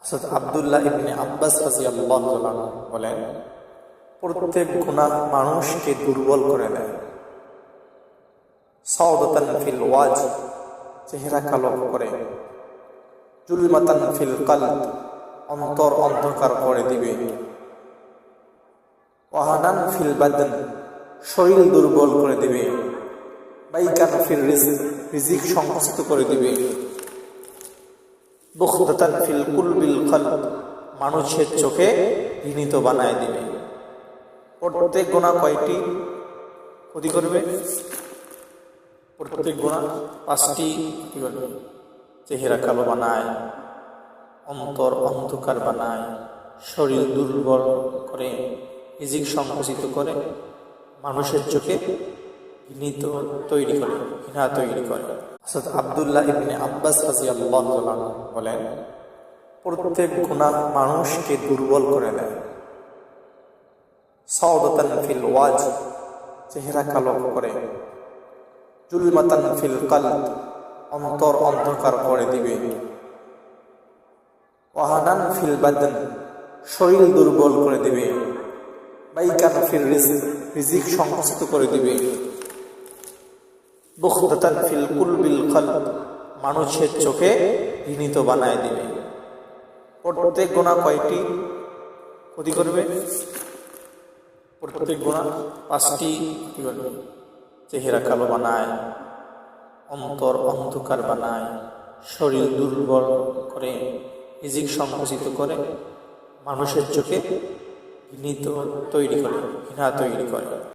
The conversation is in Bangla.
হযরত আব্দুল্লাহ ইবনে আব্বাস রাদিয়াল্লাহু তাআলা বলেন, প্রত্যেক গুনাহ মানুষকে দুর্বল করে দেয়। সাওদাতান ফিল ওয়াজ, চেহারা কালো করে। জুলমাতান ফিল কলব, অন্তর অন্ধকার করে দিবে। ওয়াহানান ফিল বাদন, শরীর দুর্বল করে দিবে। বাইকান ফিল রিজক, রিজিক সংকুচিত করে দিবে। বুখদাতান ফিল কুলবিল কলব, মানুষের চোখে ঘৃণিত বানায় দিবে। প্রত্যেক গুনাহ কয়টি ক্ষতি করবে? প্রত্যেক গুনাহ পাঁচটি কি করবে? চেহারা কালো বানায়, অন্তর অন্ধকার বানায়, শরীর দুর্বল করে, রিজিক সংকুচিত করে, মানুষের চোখে ঘৃণিত তৈরি করে, ঘৃণা তৈরি করে। হযরত আব্দুল্লাহ ইবনে আব্বাস রাদিয়াল্লাহু তাআলা বলেন, প্রত্যেক গুনাহ মানুষকে দুর্বল করে দেয়। সাওদাতান ফিল ওয়াজ, চেহারা কালো করে। জুলমাতান ফিল কলব, অন্তর অন্ধকার করে দিবে। ওয়াহানান ফিল বাদন, শরীর দুর্বল করে দিবে। বাইকান ফিল রিজক, রিজিক সংকুচিত করে দিবে। বুখদাতান ফিল কুলবিল কলব, মানুষের চোখে ঘৃণিত বানায় দিবে। প্রত্যেক গুনাহ কয়টি ক্ষতি করবে? প্রত্যেক গুনাহ পাঁচটি কি করবে? চেহারা কালো বানায়, অন্তর অন্ধকার বানায়, শরীর দুর্বল করে, রিজিক সংকুচিত করে, মানুষের চোখে ঘৃণিত তৈরি করে, ঘৃণা তৈরি করে।